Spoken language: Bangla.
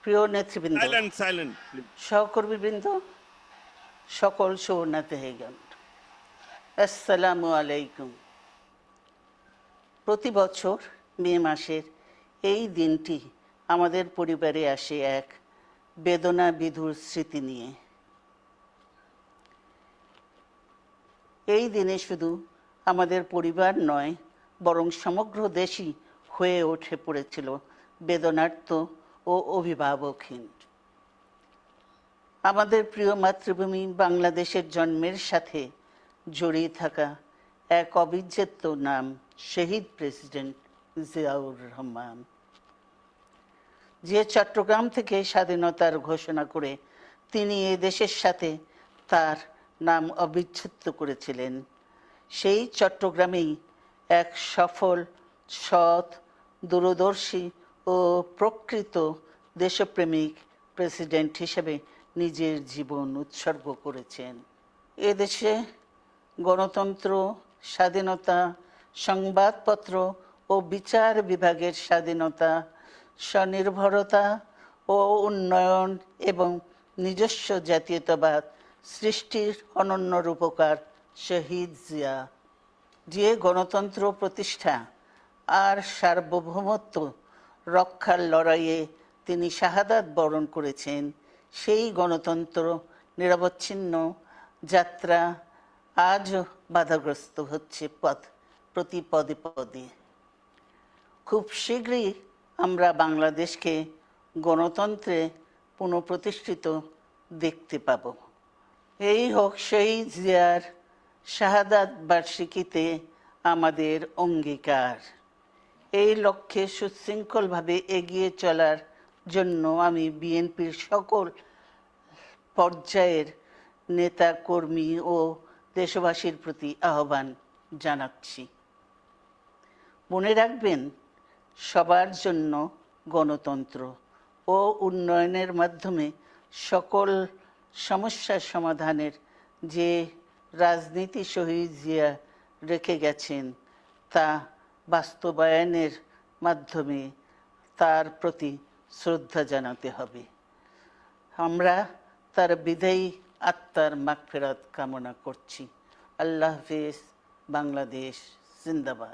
প্রিয় নেতৃবৃন্দ, Silent, please. সহকর্মীবৃন্দ, সকল শরণার্থীগণ, আসসালামু আলাইকুম। প্রতি বছর মে মাসের এই দিনটি আমাদের পরিবারে আসে এক বেদনা বিধুর স্মৃতি নিয়ে। এই দিনে শুধু আমাদের পরিবার নয়, বরং সমগ্র দেশই হয়ে উঠে পড়েছিল বেদনার্ত ও অভিভাবকহীন। আমাদের প্রিয় মাতৃভূমি বাংলাদেশের জন্মের সাথে জড়িয়ে থাকা এক অবিচ্ছেদ্য নাম শহীদ প্রেসিডেন্ট জিয়াউর রহমান, যে চট্টগ্রাম থেকে স্বাধীনতার ঘোষণা করে তিনি এ দেশের সাথে তার নাম অবিচ্ছেদ্য করেছিলেন। সেই চট্টগ্রামেই এক সফল, সৎ, দূরদর্শী ও প্রকৃত দেশপ্রেমিক প্রেসিডেন্ট হিসেবে নিজের জীবন উৎসর্গ করেছেন। এদেশে গণতন্ত্র, স্বাধীনতা, সংবাদপত্র ও বিচার বিভাগের স্বাধীনতা, স্বনির্ভরতা ও উন্নয়ন এবং নিজস্ব জাতীয়তাবাদ সৃষ্টির অনন্য রূপকার শহীদ জিয়া, যে গণতন্ত্র প্রতিষ্ঠা আর সার্বভৌমত্ব রক্ষার লড়াইয়ে তিনি শাহাদাত বরণ করেছেন, সেই গণতন্ত্র নিরবচ্ছিন্ন যাত্রা আজও বাধাগ্রস্ত হচ্ছে প্রতি পদে পদে। খুব শীঘ্রই আমরা বাংলাদেশকে গণতন্ত্রে পুনঃপ্রতিষ্ঠিত দেখতে পাব। এই হোক শহীদ জিয়ার শাহাদাত বার্ষিকীতে আমাদের অঙ্গীকার। এই লক্ষ্যে সুশৃঙ্খলভাবে এগিয়ে চলার জন্য আমি বিএনপির সকল পর্যায়ের নেতা কর্মী ও দেশবাসীর প্রতি আহ্বান জানাচ্ছি। মনে রাখবেন, সবার জন্য গণতন্ত্র ও উন্নয়নের মাধ্যমে সকল সমস্যার সমাধানের যে রাজনীতি শহীদ জিয়া রেখে গেছেন, তা বাস্তবায়নের মাধ্যমে তার প্রতি শ্রদ্ধা জানাতে হবে। আমরা তার বিদায়ী আত্মার মাগফিরাত কামনা করছি। আল্লাহ হাফেজ। বাংলাদেশ জিন্দাবাদ।